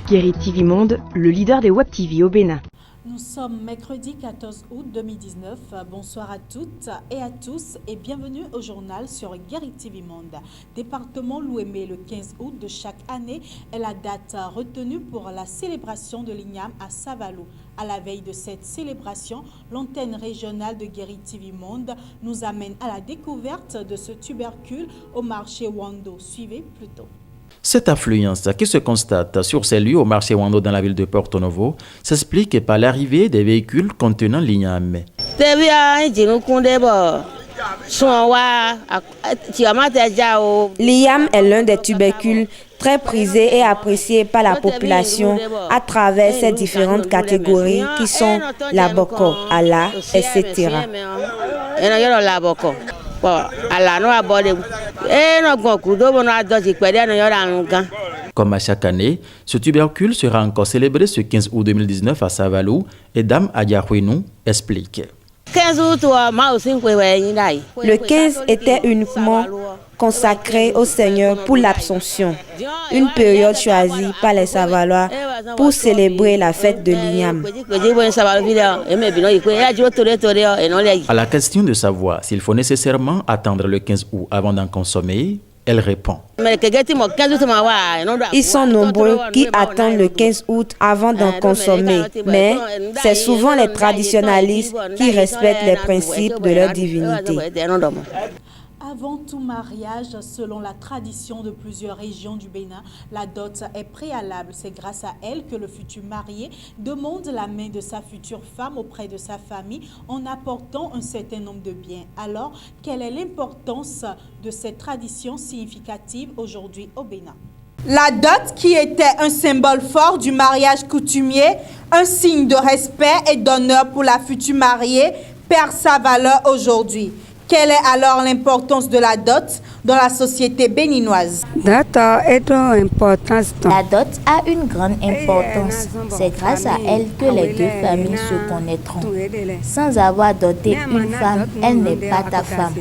Guéri TV Monde, le leader des Web TV au Bénin. Nous sommes mercredi 14 août 2019. Bonsoir à toutes et à tous et bienvenue au journal sur Guéri TV Monde. Département Louémé, le 15 août de chaque année est la date retenue pour la célébration de l'Igname à Savalou. À la veille de cette célébration, l'antenne régionale de Guéri TV Monde nous amène à la découverte de ce tubercule au marché Wando. Suivez plutôt. Cette affluence qui se constate sur ces lieux au marché Wando dans la ville de Porto Novo s'explique par l'arrivée des véhicules contenant l'igname. L'igname est l'un des tubercules très prisés et appréciés par la population à travers ces différentes catégories qui sont la boko, ala, etc. Comme à chaque année, ce tubercule sera encore célébré ce 15 août 2019 à Savalou et Dame Adiahuinou explique. Le 15 était uniquement consacré au Seigneur pour l'Absomption, une période choisie par les Savalois pour célébrer la fête de l'Igname. À la question de savoir s'il faut nécessairement attendre le 15 août avant d'en consommer, elle répond. Ils sont nombreux qui attendent le 15 août avant d'en consommer, mais c'est souvent les traditionalistes qui respectent les principes de leur divinité. Avant tout mariage, selon la tradition de plusieurs régions du Bénin, la dot est préalable. C'est grâce à elle que le futur marié demande la main de sa future femme auprès de sa famille en apportant un certain nombre de biens. Alors, quelle est l'importance de cette tradition significative aujourd'hui au Bénin? La dot, qui était un symbole fort du mariage coutumier, un signe de respect et d'honneur pour la future mariée, perd sa valeur aujourd'hui. Quelle est alors l'importance de la dot dans la société béninoise? La dot a une grande importance. C'est grâce à elle que les deux familles se connaîtront. Sans avoir doté une femme, elle n'est pas ta femme.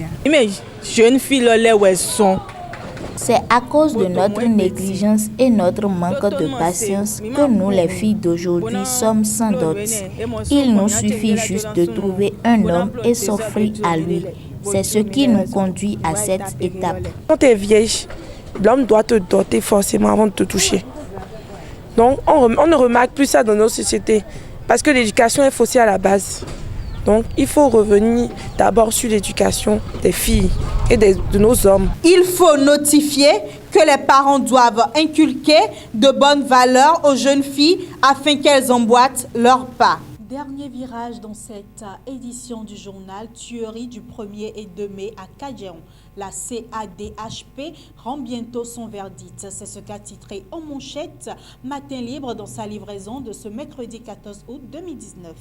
C'est à cause de notre négligence et notre manque de patience que nous, les filles d'aujourd'hui, sommes sans dot. Il nous suffit juste de trouver un homme et s'offrir à lui. C'est ce qui nous conduit à cette étape. Quand tu es vieille, l'homme doit te doter forcément avant de te toucher. Donc on ne remarque plus ça dans nos sociétés parce que l'éducation est faussée à la base. Donc il faut revenir d'abord sur l'éducation des filles et de nos hommes. Il faut notifier que les parents doivent inculquer de bonnes valeurs aux jeunes filles afin qu'elles emboîtent leurs pas. Dernier virage dans cette édition du journal, tuerie du 1er et 2 mai à Kadjeon. La CADHP rend bientôt son verdict. C'est ce qu'a titré en manchette Matin Libre dans sa livraison de ce mercredi 14 août 2019.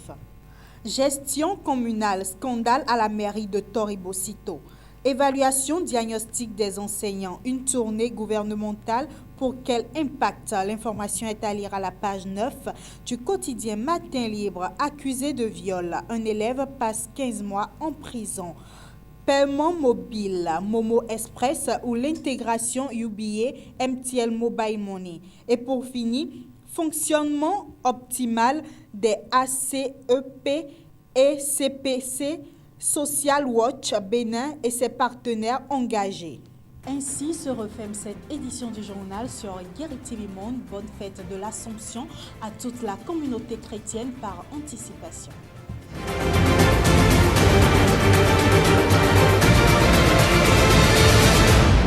Gestion communale, scandale à la mairie de Toribocito. Évaluation diagnostic des enseignants, une tournée gouvernementale pour quel impact? L'information est à lire à la page 9 du quotidien Matin Libre. Accusé de viol, un élève passe 15 mois en prison. Paiement mobile, Momo Express ou l'intégration UBA MTL Mobile Money. Et pour finir, fonctionnement optimal des ACEP et CPC Social Watch Bénin et ses partenaires engagés. Ainsi se referme cette édition du journal sur Guéri TV Monde. Bonne fête de l'Assomption à toute la communauté chrétienne par anticipation.